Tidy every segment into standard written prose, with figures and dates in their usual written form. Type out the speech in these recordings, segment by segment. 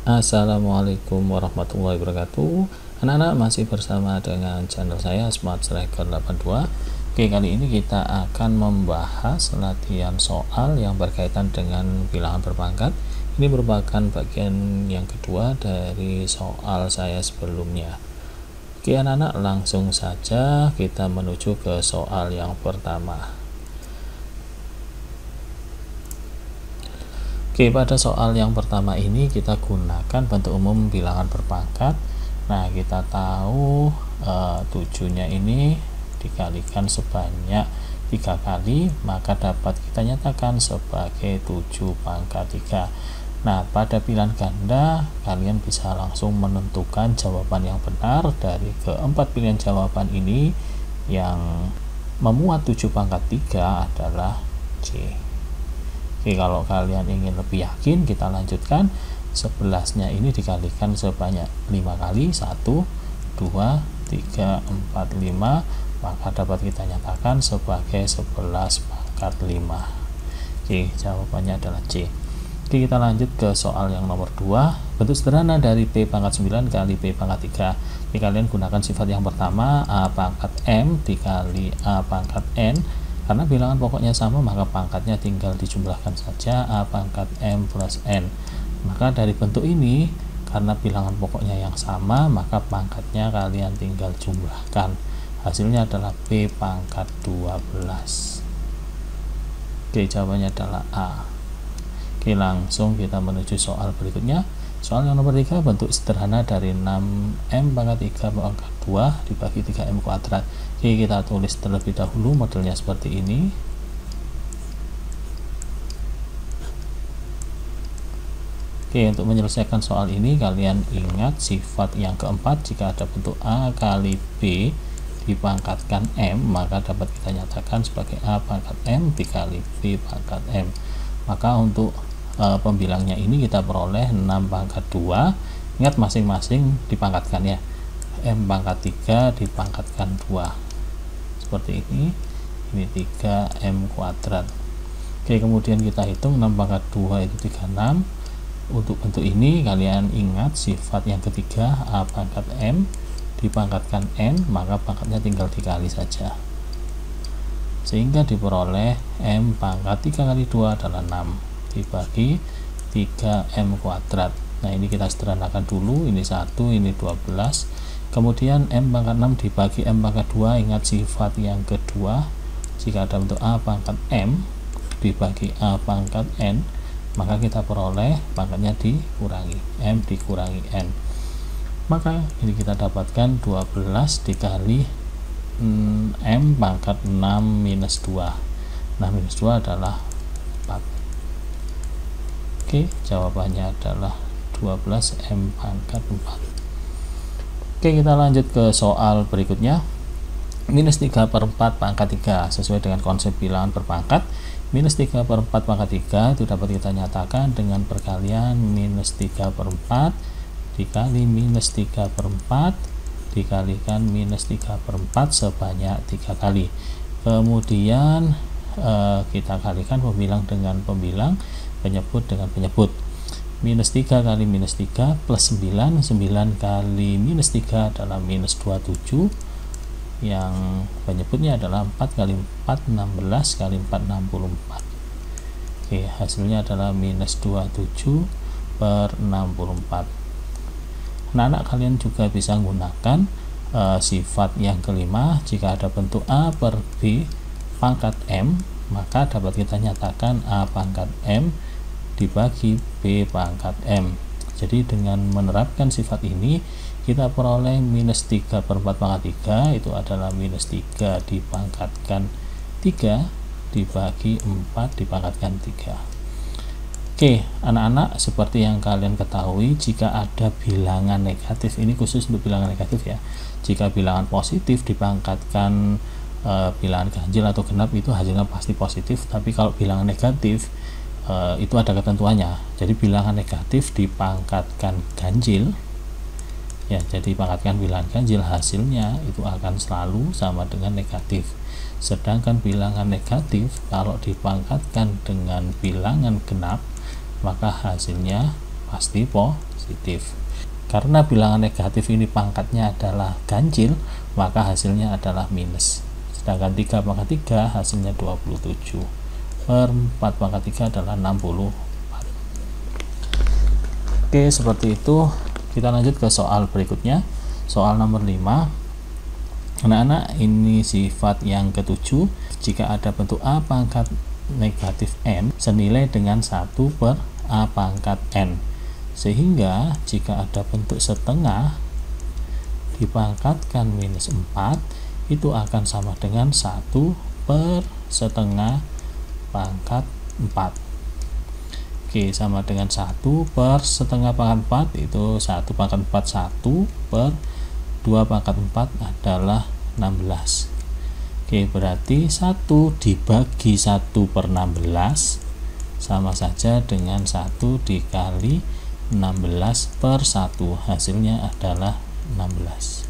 Assalamualaikum warahmatullahi wabarakatuh. Anak-anak, masih bersama dengan channel saya Smart Striker 82. Oke, kali ini kita akan membahas latihan soal yang berkaitan dengan bilangan berpangkat. Ini merupakan bagian yang kedua dari soal saya sebelumnya. Oke anak-anak, langsung saja kita menuju ke soal yang pertama. Oke, pada soal yang pertama ini kita gunakan bentuk umum bilangan berpangkat. Nah, kita tahu 7-nya ini dikalikan sebanyak 3 kali, maka dapat kita nyatakan sebagai 7 pangkat 3. Nah, pada pilihan ganda kalian bisa langsung menentukan jawaban yang benar dari keempat pilihan jawaban ini. Yang memuat 7 pangkat 3 adalah C. Oke, kalau kalian ingin lebih yakin, kita lanjutkan. 11-nya ini dikalikan sebanyak 5 kali, 1, 2, 3, 4, 5, maka dapat kita nyatakan sebagai 11 pangkat 5. Oke, jawabannya adalah C. Oke, kita lanjut ke soal yang nomor 2. Bentuk sederhana dari P pangkat 9 kali P pangkat 3. Oke, kalian gunakan sifat yang pertama, A pangkat M dikali A pangkat N. Karena bilangan pokoknya sama, maka pangkatnya tinggal dijumlahkan saja, A pangkat M plus N. Maka dari bentuk ini, karena bilangan pokoknya yang sama, maka pangkatnya kalian tinggal jumlahkan. Hasilnya adalah P pangkat 12. Oke, jawabannya adalah A. Oke, langsung kita menuju soal berikutnya. Soal yang nomor 3, bentuk sederhana dari 6M pangkat 3 pangkat 2 dibagi 3M kuadrat. Oke, kita tulis terlebih dahulu modelnya seperti ini. Oke, untuk menyelesaikan soal ini kalian ingat sifat yang keempat, jika ada bentuk A kali B dipangkatkan M, maka dapat kita nyatakan sebagai A pangkat M dikali B pangkat M. Maka untuk pembilangnya ini kita peroleh 6 pangkat 2. Ingat masing-masing dipangkatkan ya. M pangkat 3 dipangkatkan 2. Seperti ini 3M kuadrat. Oke, kemudian kita hitung 6 pangkat 2 itu 36. Untuk bentuk ini kalian ingat sifat yang ketiga, A pangkat M dipangkatkan N, maka pangkatnya tinggal dikali saja, sehingga diperoleh M pangkat 3 kali 2 adalah 6 dibagi 3M kuadrat. Nah, ini kita sederhanakan dulu, ini 1, ini 12. Kemudian M pangkat 6 dibagi M pangkat 2, ingat sifat yang kedua, jika ada bentuk A pangkat M dibagi A pangkat N, maka kita peroleh pangkatnya dikurangi, M dikurangi N. Maka ini kita dapatkan 12 dikali M pangkat 6 minus 2. Nah, minus 2 adalah 4. Oke, jawabannya adalah 12M pangkat 4. Oke, kita lanjut ke soal berikutnya. Minus 3/4 pangkat 3. Sesuai dengan konsep bilangan berpangkat, minus 3/4 pangkat 3 itu dapat kita nyatakan dengan perkalian minus 3/4 dikali minus 3/4 dikalikan minus 3/4 sebanyak 3 kali. Kemudian kita kalikan pembilang dengan pembilang, penyebut dengan penyebut. Minus 3 kali minus 3 plus 9, 9 kali minus 3 adalah minus 27, yang penyebutnya adalah 4 kali 4, 16 kali 4, 64. Oke, hasilnya adalah minus 27/64. Anak-anak, kalian juga bisa menggunakan sifat yang kelima, jika ada bentuk A per B pangkat M, maka dapat kita nyatakan A pangkat M dibagi B pangkat M. Jadi dengan menerapkan sifat ini, kita peroleh minus 3/4 pangkat 3 itu adalah minus 3 dipangkatkan 3 dibagi 4 dipangkatkan 3. Oke, anak-anak, seperti yang kalian ketahui, jika ada bilangan negatif, ini khusus untuk bilangan negatif ya. Jika bilangan positif dipangkatkan bilangan ganjil atau genap, itu hasilnya pasti positif. Tapi kalau bilangan negatif itu ada ketentuannya. Jadi bilangan negatif dipangkatkan ganjil ya, jadi pangkatkan bilangan ganjil, hasilnya itu akan selalu sama dengan negatif. Sedangkan bilangan negatif kalau dipangkatkan dengan bilangan genap, maka hasilnya pasti positif. Karena bilangan negatif ini pangkatnya adalah ganjil, maka hasilnya adalah minus. Sedangkan 3 pangkat 3 hasilnya 27 per 4 pangkat 3 adalah 64. Oke, seperti itu. Kita lanjut ke soal berikutnya. Soal nomor 5. Anak-anak, ini sifat yang ketujuh. Jika ada bentuk A pangkat negatif N senilai dengan 1 per A pangkat N, sehingga jika ada bentuk setengah dipangkatkan minus 4, itu akan sama dengan 1 per setengah pangkat 4. Oke, sama dengan 1 per setengah pangkat 4, itu 1 pangkat 4 1 per 2 pangkat 4 adalah 16. Oke, berarti 1 dibagi 1 per 16 sama saja dengan 1 dikali 16 per 1, hasilnya adalah 16.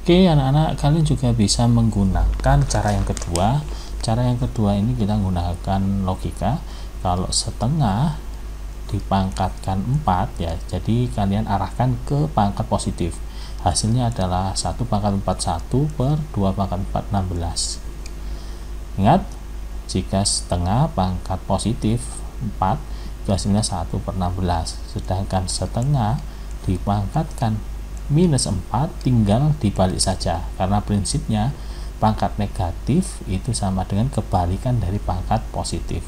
Oke anak-anak, kalian juga bisa menggunakan cara yang kedua. Cara yang kedua ini kita menggunakan logika. Kalau setengah dipangkatkan 4 ya, jadi kalian arahkan ke pangkat positif. Hasilnya adalah 1 pangkat 4 1 per 2 pangkat 4 16. Ingat, jika setengah pangkat positif 4, itu hasilnya 1 per 16. Sedangkan setengah dipangkatkan minus 4 tinggal dibalik saja, karena prinsipnya pangkat negatif itu sama dengan kebalikan dari pangkat positif.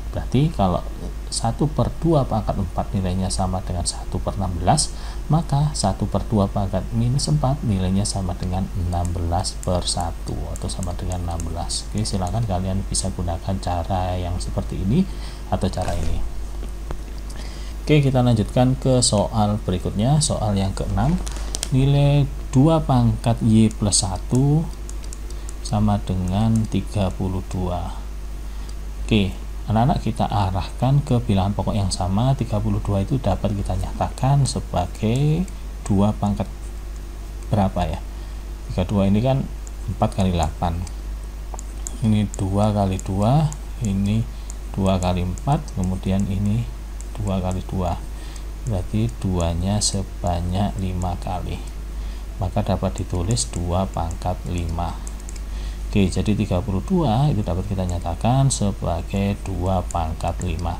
Berarti kalau 1 per 2 pangkat 4 nilainya sama dengan 1 per 16, maka 1 per 2 pangkat minus 4 nilainya sama dengan 16 per 1 atau sama dengan 16. Oke, silakan kalian bisa gunakan cara yang seperti ini atau cara ini. Oke, kita lanjutkan ke soal berikutnya. Soal yang ke-6, nilai 2 pangkat Y plus 1 sama dengan 32. Oke, anak-anak, kita arahkan ke bilangan pokok yang sama. 32 itu dapat kita nyatakan sebagai 2 pangkat berapa ya? 32 ini kan 4 kali 8. Ini 2 kali 2, ini 2 kali 4, kemudian ini 2 kali 2, berarti 2-nya sebanyak 5 kali, maka dapat ditulis 2 pangkat 5. Oke, jadi 32 itu dapat kita nyatakan sebagai 2 pangkat 5.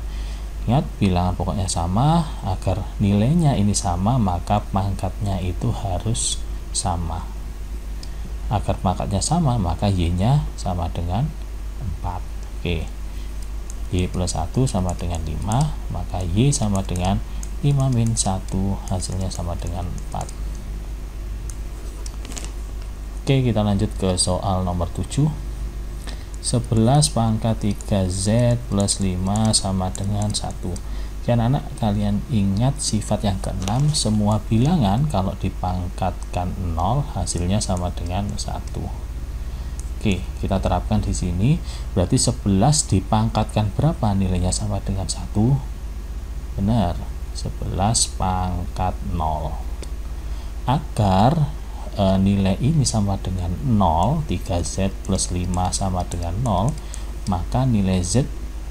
Ingat, bilangan pokoknya sama. Agar nilainya ini sama, maka pangkatnya itu harus sama. Agar pangkatnya sama, maka Y-nya sama dengan 4. Oke, Y plus 1 sama dengan 5, maka Y sama dengan 5 min 1, hasilnya sama dengan 4. Oke, kita lanjut ke soal nomor 7. 11 pangkat 3Z plus 5 sama dengan 1. Oke anak-anak, kalian ingat sifat yang ke-6, semua bilangan kalau dipangkatkan 0 hasilnya sama dengan 1. Oke, kita terapkan di sini. Berarti 11 dipangkatkan berapa nilainya sama dengan 1? Benar, 11 pangkat 0. Agar nilai ini sama dengan 0, 3Z plus 5 sama dengan 0, maka nilai Z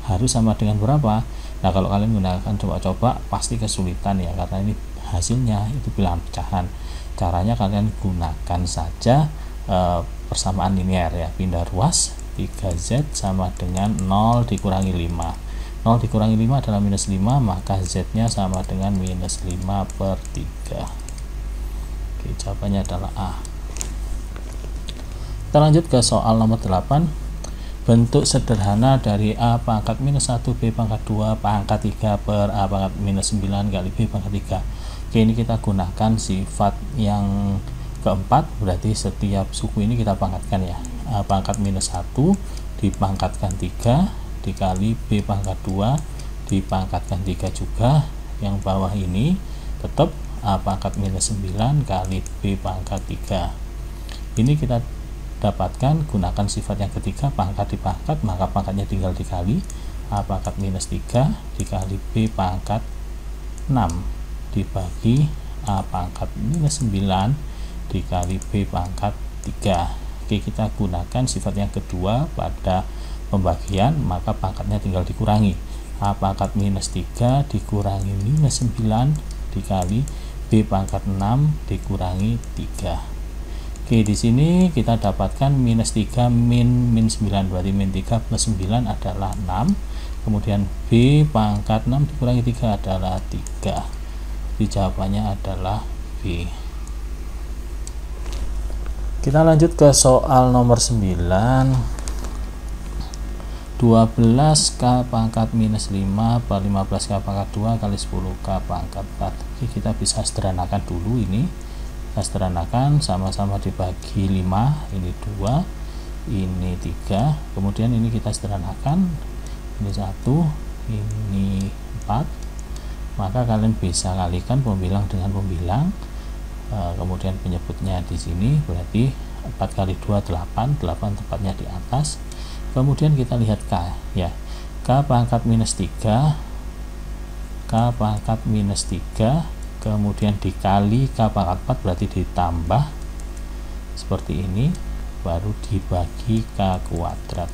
harus sama dengan berapa? Nah, kalau kalian gunakan coba-coba pasti kesulitan ya, karena ini hasilnya itu bilangan pecahan. Caranya kalian gunakan saja persamaan linear ya, pindah ruas. 3Z sama dengan 0 dikurangi 5. 0 dikurangi 5 adalah minus 5, maka Z nya sama dengan minus 5 per 3. Oke, jawabannya adalah A. Kita lanjut ke soal nomor 8. Bentuk sederhana dari A pangkat minus 1 B pangkat 2 pangkat 3 per A pangkat minus 9 kali B pangkat 3. Oke, ini kita gunakan sifat yang keempat, berarti setiap suku ini kita pangkatkan ya. A pangkat minus 1 dipangkatkan 3 dikali B pangkat 2 dipangkatkan 3 juga. Yang bawah ini tetap A pangkat minus 9 kali B pangkat 3. Ini kita dapatkan gunakan sifat yang ketiga, pangkat dipangkat, maka pangkatnya tinggal dikali. A pangkat minus 3 dikali B pangkat 6 dibagi A pangkat minus 9 dikali B pangkat 3. Oke, kita gunakan sifat yang kedua pada pembagian, maka pangkatnya tinggal dikurangi. A pangkat minus 3 dikurangi minus 9 dikali B pangkat 6 dikurangi 3. Oke, di sini kita dapatkan minus 3 min 9, berarti min 3 plus 9 adalah 6. Kemudian B pangkat 6 dikurangi 3 adalah 3. Jadi jawabannya adalah B. Kita lanjut ke soal nomor 9. 12K pangkat minus 5 per 15K pangkat 2 kali 10K pangkat 4. Oke, kita bisa sederhanakan dulu ini. Kita sederhanakan, sama-sama dibagi 5, ini 2, ini 3. Kemudian ini kita sederhanakan, ini 1, ini 4. Maka kalian bisa kalikan pembilang dengan pembilang. Kemudian penyebutnya di sini, berarti 4 kali 2 8, 8 tepatnya di atas. Kemudian kita lihat K, ya. K pangkat minus 3, K pangkat minus 3, kemudian dikali K pangkat 4, berarti ditambah seperti ini, baru dibagi K kuadrat.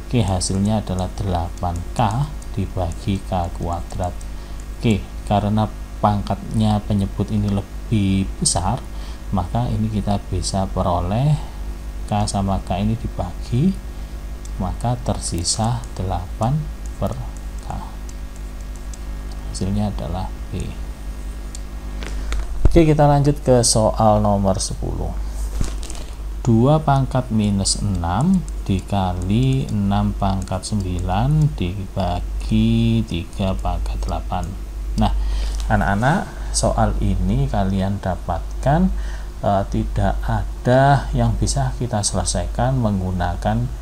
Oke, hasilnya adalah 8K dibagi K kuadrat. Oke, karena pangkatnya penyebut ini lebih besar, maka ini kita bisa peroleh K sama K ini dibagi, maka tersisa 8 per K. Hasilnya adalah B. Oke, kita lanjut ke soal nomor 10. 2 pangkat minus 6 dikali 6 pangkat 9 dibagi 3 pangkat 8. Nah, anak-anak, soal ini kalian dapatkan tidak ada yang bisa kita selesaikan menggunakan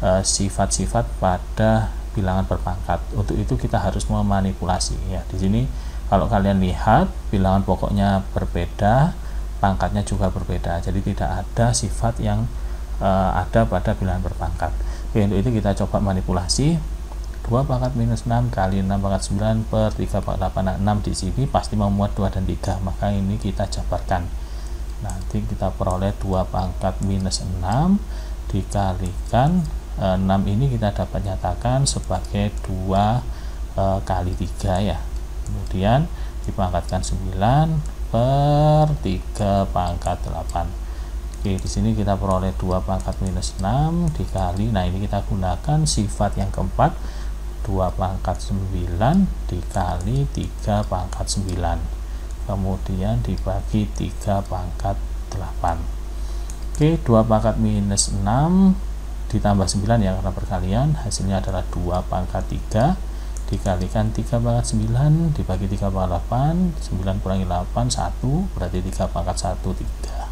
sifat-sifat pada bilangan berpangkat. Untuk itu kita harus memanipulasi, ya. Di sini kalau kalian lihat bilangan pokoknya berbeda, pangkatnya juga berbeda. Jadi tidak ada sifat yang ada pada bilangan berpangkat. Oke, untuk itu kita coba manipulasi. 2 pangkat minus 6 kali 6 pangkat 9 per 3 pangkat 8. Nah, 6 di sini pasti memuat 2 dan 3, maka ini kita jabarkan. Nanti kita peroleh 2 pangkat minus 6 dikalikan 6 ini kita dapat nyatakan sebagai 2 kali 3, ya. Kemudian dipangkatkan 9 per 3 pangkat 8. Oke, di sini kita peroleh 2 pangkat minus 6 dikali, nah ini kita gunakan sifat yang keempat, 2 pangkat 9 dikali 3 pangkat 9, kemudian dibagi 3 pangkat 8. Oke, 2 pangkat minus 6 ditambah 9, ya, karena perkalian, hasilnya adalah 2 pangkat 3 dikalikan 3 pangkat 9 dibagi 3 pangkat 8, 9 kurangi 8 1, berarti 3 pangkat 1 3,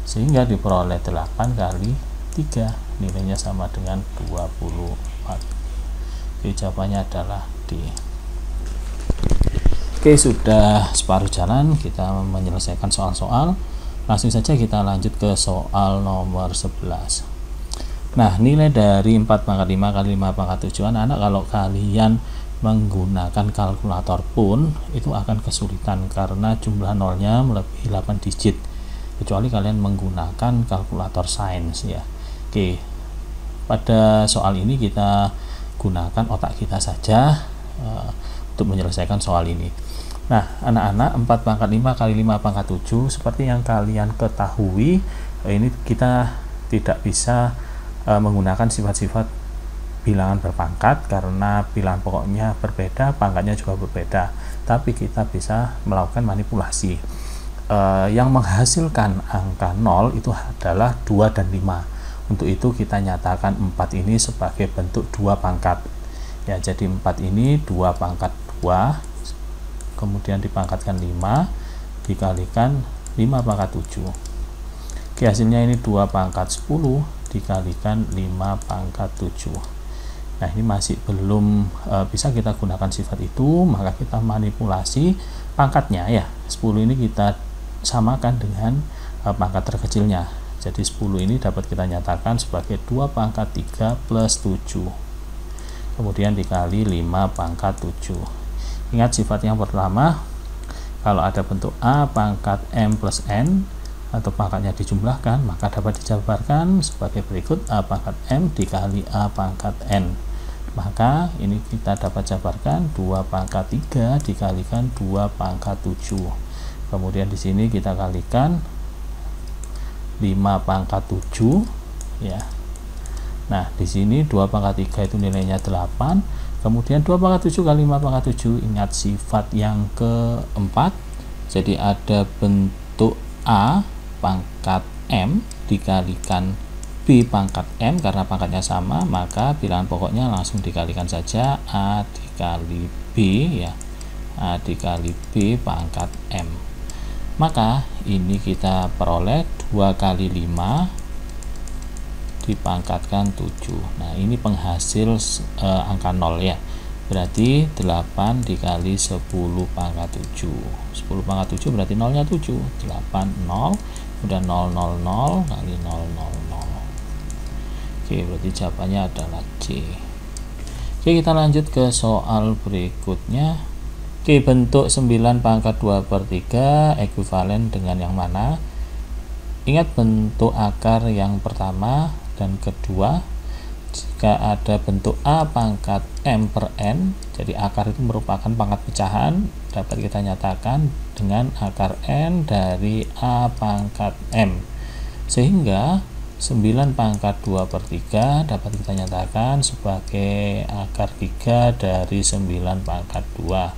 sehingga diperoleh 8 kali 3, nilainya sama dengan 24. Oke, jawabannya adalah D. Oke, sudah separuh jalan kita menyelesaikan soal-soal. Langsung saja kita lanjut ke soal nomor 11. Nah, nilai dari 4 pangkat 5 kali 5 pangkat 7, anak-anak, kalau kalian menggunakan kalkulator pun itu akan kesulitan karena jumlah nolnya melebihi 8 digit, kecuali kalian menggunakan kalkulator sains, ya. Oke, pada soal ini kita gunakan otak kita saja untuk menyelesaikan soal ini. Nah, anak-anak, 4 pangkat 5 kali 5 pangkat 7, seperti yang kalian ketahui, ini kita tidak bisa menggunakan sifat-sifat bilangan berpangkat karena bilangan pokoknya berbeda, pangkatnya juga berbeda. Tapi kita bisa melakukan manipulasi. Yang menghasilkan angka 0 itu adalah 2 dan 5. Untuk itu kita nyatakan 4 ini sebagai bentuk 2 pangkat. Ya, jadi 4 ini 2 pangkat 2, kemudian dipangkatkan 5 dikalikan 5 pangkat 7. Oke, hasilnya ini 2 pangkat 10 dikalikan 5 pangkat 7. Nah, ini masih belum bisa kita gunakan sifat itu, maka kita manipulasi pangkatnya, ya. 10 ini kita samakan dengan pangkat terkecilnya. Jadi 10 ini dapat kita nyatakan sebagai 2 pangkat 3 plus 7. Kemudian dikali 5 pangkat 7. Ingat sifat yang pertama, kalau ada bentuk A pangkat M plus N atau pangkatnya dijumlahkan, maka dapat dijabarkan sebagai berikut: A pangkat M dikali A pangkat N. maka ini kita dapat jabarkan 2 pangkat 3 dikalikan 2 pangkat 7. Kemudian di sini kita kalikan 5 pangkat 7 ya. Nah, di sini 2 pangkat 3 itu nilainya 8. Kemudian 2 pangkat 7 kali 5 pangkat 7, ingat sifat yang keempat. Jadi ada bentuk A pangkat M dikalikan B pangkat M, karena pangkatnya sama maka bilangan pokoknya langsung dikalikan saja A dikali B ya, A dikali B pangkat M. Maka ini kita peroleh 2 kali 5 dipangkatkan 7. Nah, ini penghasil angka 0 ya, berarti 8 dikali 10 pangkat 7. 10 pangkat 7 berarti 0 nya 7, 8 0, udah 0 0 0 kali 0 0 0. Oke, berarti jawabannya adalah C. Oke, kita lanjut ke soal berikutnya. Oke, bentuk 9 pangkat 2/3 ekuivalen dengan yang mana? Ingat bentuk akar yang pertama dan kedua. Jika ada bentuk A pangkat M per N, jadi akar itu merupakan pangkat pecahan, dapat kita nyatakan dengan akar N dari A pangkat M. Sehingga 9 pangkat 2/3 dapat kita nyatakan sebagai akar 3 dari 9 pangkat 2.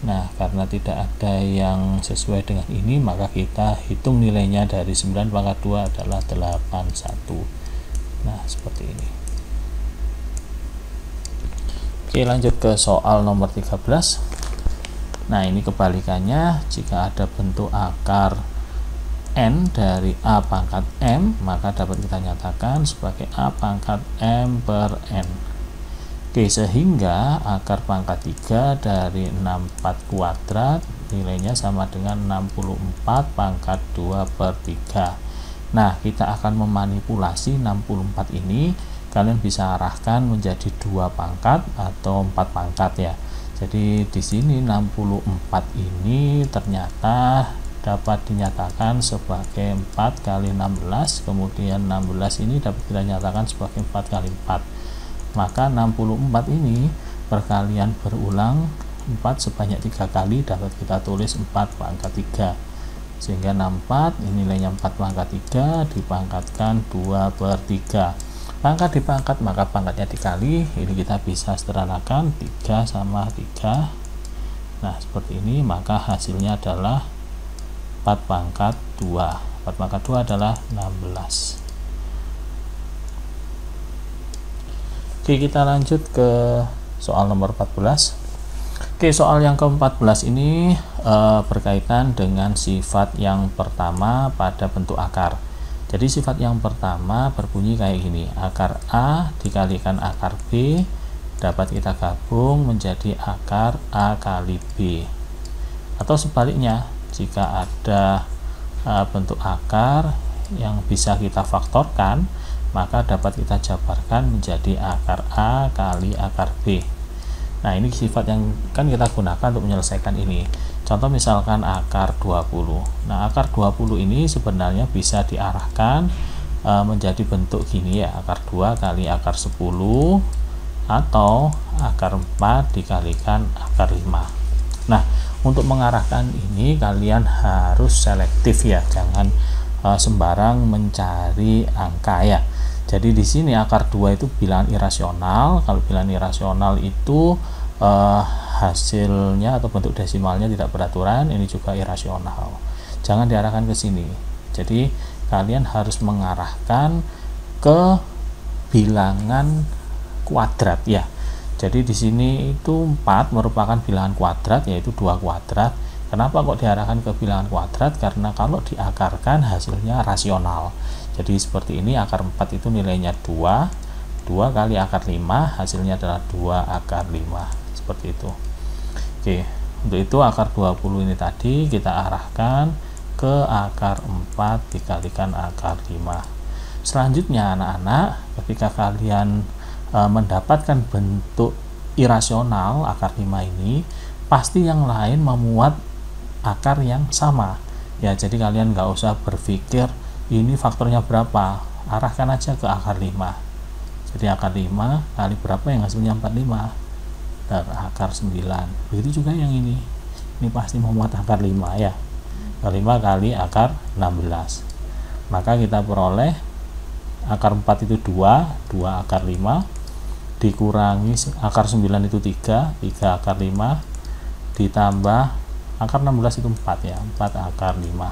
Nah, karena tidak ada yang sesuai dengan ini, maka kita hitung nilainya dari 9 pangkat 2 adalah 81. Nah, seperti ini. Oke, lanjut ke soal nomor 13. Nah, ini kebalikannya. Jika ada bentuk akar N dari A pangkat M, maka dapat kita nyatakan sebagai A pangkat M per N. Oke, sehingga akar pangkat 3 dari 64 kuadrat nilainya sama dengan 64 pangkat 2/3. Nah, kita akan memanipulasi 64 ini, kalian bisa arahkan menjadi 2 pangkat atau 4 pangkat ya. Jadi di sini 64 ini ternyata dapat dinyatakan sebagai 4 kali 16, kemudian 16 ini dapat kita nyatakan sebagai 4 kali 4. Maka 64 ini perkalian berulang 4 sebanyak 3 kali, dapat kita tulis 4 pangkat 3. Sehingga 64 ini nilainya 4 pangkat 3 dipangkatkan 2/3. Pangkat dipangkat maka pangkatnya dikali, ini kita bisa sederhanakan 3 sama 3. Nah, seperti ini, maka hasilnya adalah 4 pangkat 2. 4 pangkat 2 adalah 16. Oke, kita lanjut ke soal nomor 14. Oke, soal yang ke-14 ini berkaitan dengan sifat yang pertama pada bentuk akar. Jadi sifat yang pertama berbunyi kayak gini. Akar A dikalikan akar B dapat kita gabung menjadi akar A kali B. Atau sebaliknya, jika ada bentuk akar yang bisa kita faktorkan, maka dapat kita jabarkan menjadi akar A kali akar B. Nah, ini sifat yang kan kita gunakan untuk menyelesaikan ini. Contoh misalkan akar 20. Nah, akar 20 ini sebenarnya bisa diarahkan menjadi bentuk gini ya, akar 2 kali akar 10 atau akar 4 dikalikan akar 5. Nah, untuk mengarahkan ini kalian harus selektif ya, jangan sembarang mencari angka ya. Jadi di sini akar 2 itu bilangan irasional. Kalau bilangan irasional itu hasilnya atau bentuk desimalnya tidak beraturan, ini juga irasional. Jangan diarahkan ke sini. Jadi kalian harus mengarahkan ke bilangan kuadrat ya. Jadi di sini itu 4 merupakan bilangan kuadrat, yaitu 2 kuadrat. Kenapa kok diarahkan ke bilangan kuadrat? Karena kalau diakarkan hasilnya rasional. Jadi seperti ini, akar 4 itu nilainya 2 kali akar 5, hasilnya adalah 2 akar 5. Seperti itu. Oke, untuk itu akar 20 ini tadi kita arahkan ke akar 4 dikalikan akar 5. Selanjutnya anak-anak, ketika kalian mendapatkan bentuk irasional akar 5 ini, pasti yang lain memuat akar yang sama ya. Jadi kalian nggak usah berpikir ini faktornya berapa, arahkan aja ke akar 5. Jadi akar 5 kali berapa yang hasilnya 45? Akar 9. Begitu juga yang ini pasti memuat akar 5 ya. 5 kali akar 16. Maka kita peroleh akar 4 itu 2 akar 5 dikurangi akar 9 itu 3 akar 5 ditambah akar 16 itu 4 ya, 4 akar 5.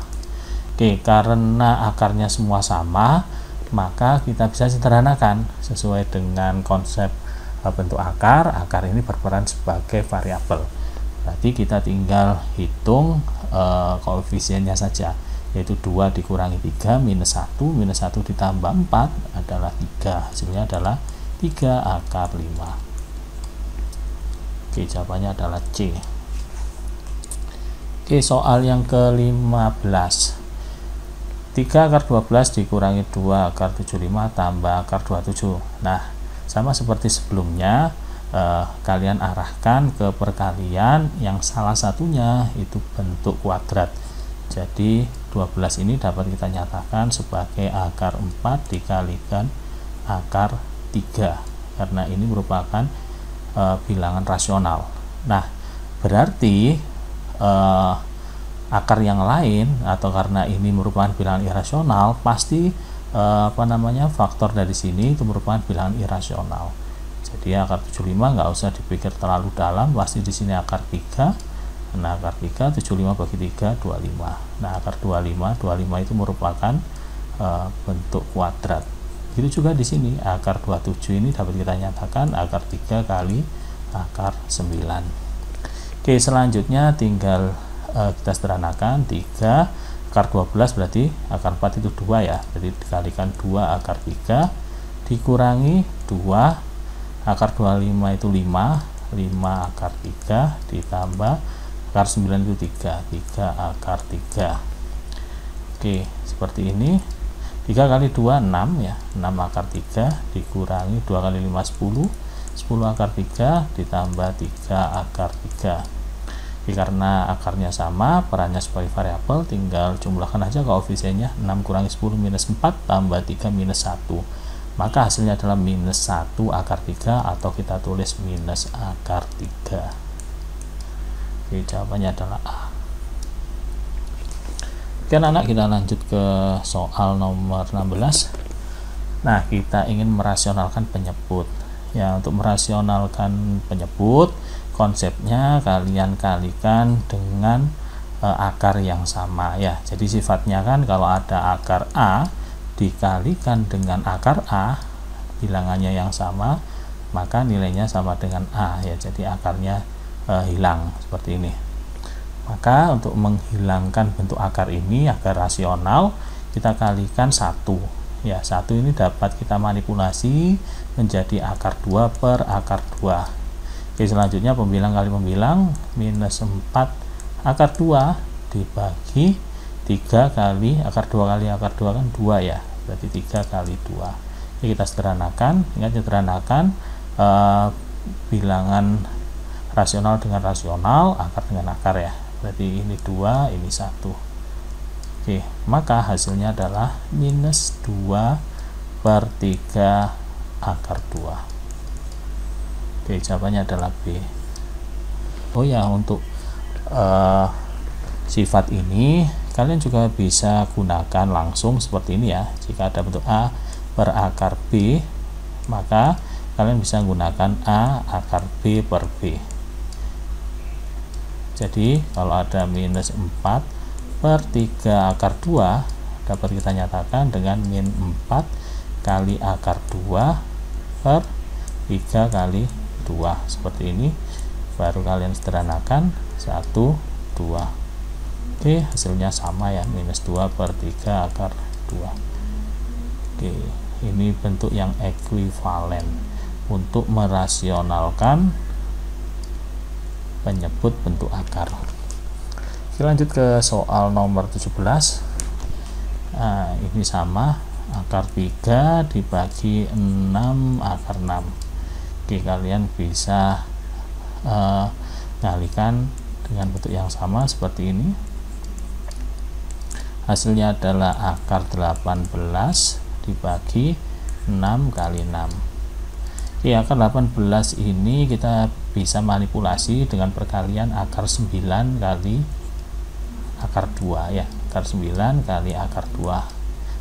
Oke, karena akarnya semua sama, maka kita bisa sederhanakan sesuai dengan konsep bentuk akar ini berperan sebagai variabel. Berarti kita tinggal hitung koefisiennya saja, yaitu 2 dikurangi 3 minus 1 ditambah 4 adalah 3, hasilnya adalah 3 akar 5. Oke, jawabannya adalah C. Oke, soal yang ke-15. 3 akar 12 dikurangi 2 akar 75 tambah akar 27. Nah, sama seperti sebelumnya, kalian arahkan ke perkalian yang salah satunya itu bentuk kuadrat. Jadi 12 ini dapat kita nyatakan sebagai akar 4 dikalikan akar 3, karena ini merupakan bilangan rasional. Nah, berarti akar yang lain, atau karena ini merupakan bilangan irasional, pasti faktor dari sini itu merupakan bilangan irasional. Jadi akar 75 nggak usah dipikir terlalu dalam, pasti di sini akar 3. Nah, akar 3 75 bagi 3 25. Nah, akar 25 itu merupakan bentuk kuadrat. Begitu juga di sini akar 27 ini dapat kita nyatakan akar 3 kali akar 9. Oke, selanjutnya tinggal kita sederhanakan. 3 akar 12 berarti akar 4 itu 2 ya, jadi dikalikan 2 akar 3 dikurangi 2 akar 25 itu 5 akar 3 ditambah akar 9 itu 3 akar 3. Oke, seperti ini. 3 kali 2 6 ya, 6 akar 3 dikurangi 2 kali 5 10 akar 3 ditambah 3 akar 3. Karena akarnya sama, perannya sebagai variabel, tinggal jumlahkan aja koefisiennya. 6 kurangi 10 minus 4 tambah 3 minus 1, maka hasilnya adalah minus 1 akar 3, atau kita tulis minus akar 3. Oke, jawabannya adalah A. Oke anak-anak, kita lanjut ke soal nomor 16. Nah, kita ingin merasionalkan penyebut ya. Untuk merasionalkan penyebut, konsepnya kalian kalikan dengan akar yang sama ya. Jadi sifatnya kan kalau ada akar A dikalikan dengan akar A, bilangannya yang sama, maka nilainya sama dengan A ya. Jadi akarnya hilang seperti ini. Maka untuk menghilangkan bentuk akar ini, akar rasional, kita kalikan 1 ya. 1 ini dapat kita manipulasi menjadi akar 2 per akar 2. Oke, selanjutnya pembilang kali pembilang, minus 4 akar 2 dibagi 3 kali akar 2 kali akar 2 kan 2 ya, berarti 3 kali 2. Jadi kita sederhanakan, ingat sederhanakan bilangan rasional dengan rasional, akar dengan akar ya, berarti ini 2, ini 1. Oke, maka hasilnya adalah minus 2 per 3 akar 2. Oke, jawabannya adalah B. Oh ya, untuk sifat ini kalian juga bisa gunakan langsung seperti ini ya. Jika ada bentuk A per akar B, maka kalian bisa gunakan A akar B per B. Jadi kalau ada minus 4 per 3 akar 2, dapat kita nyatakan dengan min 4 kali akar 2 per 3 kali 2, seperti ini. Baru kalian sederhanakan 1 2. Oke, hasilnya sama ya, minus 2 per 3 akar 2. Oke, ini bentuk yang ekuivalen untuk merasionalkan penyebut bentuk akar. Oke, lanjut ke soal nomor 17. Nah, ini sama, akar 3 dibagi 6 akar 6. Oke, kalian bisa ngalikan dengan bentuk yang sama seperti ini. Hasilnya adalah akar 18 dibagi 6 kali 6. Oke, akar 18 ini kita bisa manipulasi dengan perkalian akar 9 kali akar 2 ya. Akar 9 kali akar 2.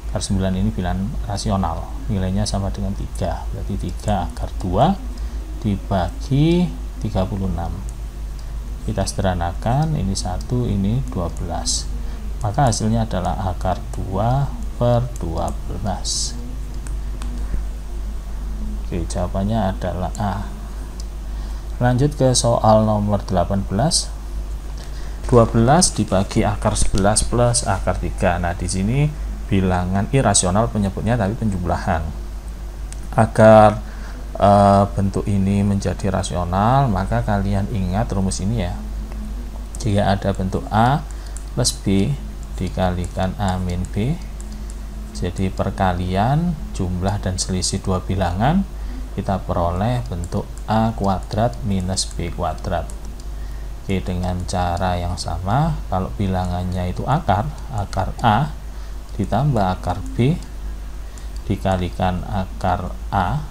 Akar 9 ini bilangan rasional, nilainya sama dengan 3, berarti 3 akar 2 dibagi 36. Kita sederhanakan, ini 1, ini 12, maka hasilnya adalah akar 2/12. Oke, jawabannya adalah A. Lanjut ke soal nomor 18. 12 dibagi akar 11 plus akar 3. Nah, di sini bilangan irasional penyebutnya, tapi penjumlahan. Agar bentuk ini menjadi rasional, maka kalian ingat rumus ini ya. Jika ada bentuk A plus B dikalikan A min B, jadi perkalian jumlah dan selisih dua bilangan, kita peroleh bentuk A kuadrat minus B kuadrat. Oke, dengan cara yang sama, kalau bilangannya itu akar A ditambah akar B dikalikan akar A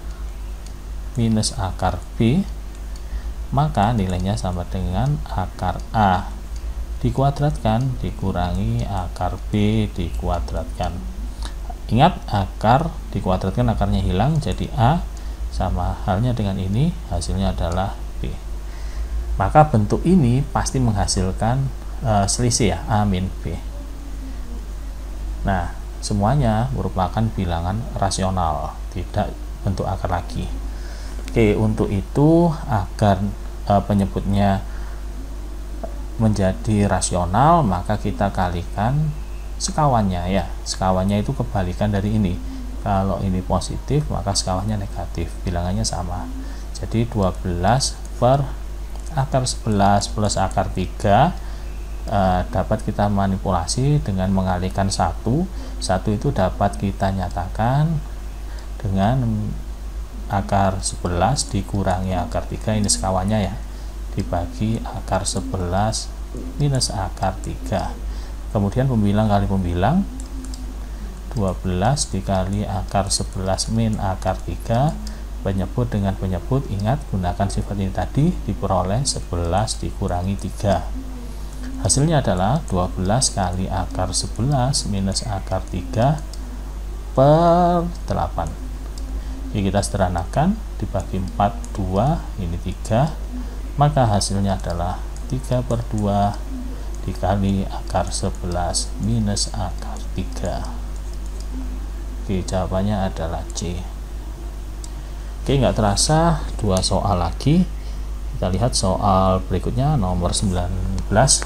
minus akar B, maka nilainya sama dengan akar A dikuadratkan dikurangi akar B dikuadratkan. Ingat, akar dikuadratkan akarnya hilang, jadi A sama halnya dengan ini, hasilnya adalah B. Maka bentuk ini pasti menghasilkan selisih ya, A min B. Nah, semuanya merupakan bilangan rasional, tidak bentuk akar lagi. Oke, untuk itu agar penyebutnya menjadi rasional, maka kita kalikan sekawannya ya. Sekawannya itu kebalikan dari ini. Kalau ini positif, maka sekawannya negatif, bilangannya sama. Jadi 12 per akar 11 plus akar 3 dapat kita manipulasi dengan mengalihkan 1 itu dapat kita nyatakan dengan akar 11 dikurangi akar 3, ini sekawannya ya, dibagi akar 11 minus akar 3. Kemudian pembilang kali pembilang, 12 dikali akar 11 min akar 3, penyebut dengan penyebut, ingat gunakan sifat ini tadi, diperoleh 11 dikurangi 3. Hasilnya adalah 12 kali akar 11 minus akar 3 per 8. Jadi kita sederhanakan, dibagi 4, 2, ini 3, maka hasilnya adalah 3/2 dikali akar 11 minus akar 3. Oke, jawabannya adalah C. Oke, nggak terasa 2 soal lagi. Kita lihat soal berikutnya, nomor 19.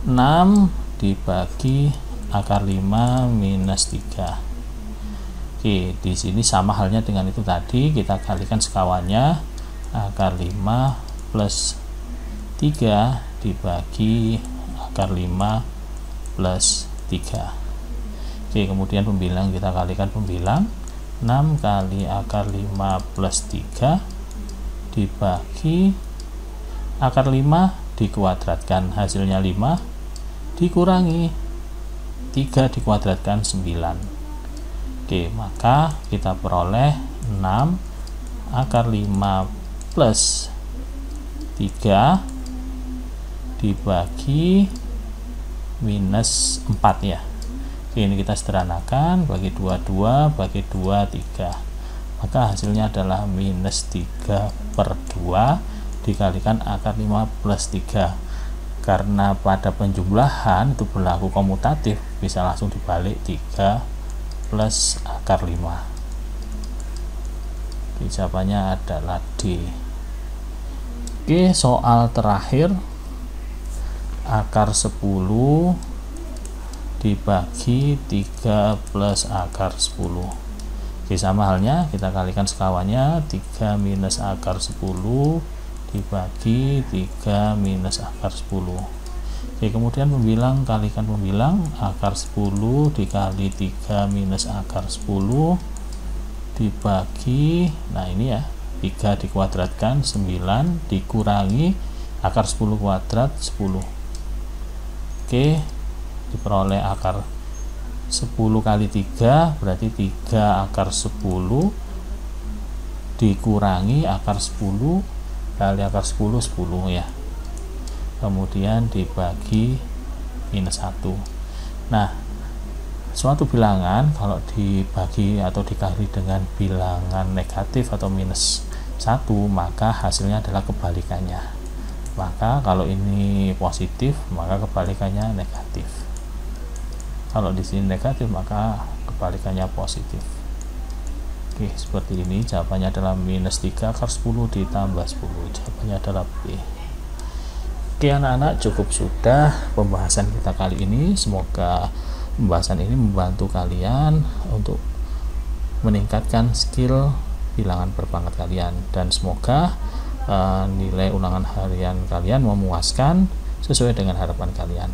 6 dibagi akar 5 minus 3. Oke, di sini sama halnya dengan itu tadi, kita kalikan sekawannya, akar 5 plus 3 dibagi akar 5 plus 3. Oke, kemudian pembilang kita kalikan pembilang, 6 kali akar 5 plus 3 dibagi akar 5 dikuadratkan, hasilnya 5 dikurangi 3 dikuadratkan 9. Oke, maka kita peroleh 6 akar 5 plus 3 dibagi minus 4 ya. Oke, ini kita sederhanakan, bagi 2, bagi 2, 3, maka hasilnya adalah minus 3/2 dikalikan akar 5 plus 3. Karena pada penjumlahan itu berlaku komutatif, bisa langsung dibalik, 3 plus akar 5. Oke, jawabannya adalah D. Oke, soal terakhir, akar 10 dibagi 3 plus akar 10. Oke, sama halnya kita kalikan sekawannya, 3 minus akar 10 dibagi 3 minus akar 10. Oke, kemudian pembilang kalikan pembilang, akar 10 dikali 3 minus akar 10 dibagi, nah ini ya, 3 dikuadratkan 9 dikurangi akar 10 kuadrat 10. Oke, diperoleh akar 10 kali 3 berarti 3 akar 10 dikurangi akar 10 kali akar 10 ya, kemudian dibagi minus 1. Nah, suatu bilangan kalau dibagi atau dikali dengan bilangan negatif atau minus 1, maka hasilnya adalah kebalikannya. Maka kalau ini positif, maka kebalikannya negatif. Kalau di sini negatif, maka kebalikannya positif. Oke, seperti ini. Jawabannya adalah minus 3 akar 10 ditambah 10. Jawabannya adalah B. Oke anak-anak, cukup sudah pembahasan kita kali ini. Semoga pembahasan ini membantu kalian untuk meningkatkan skill bilangan berpangkat kalian, dan semoga nilai ulangan harian kalian memuaskan sesuai dengan harapan kalian.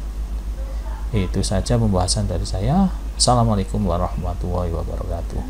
Itu saja pembahasan dari saya. Assalamualaikum warahmatullahi wabarakatuh.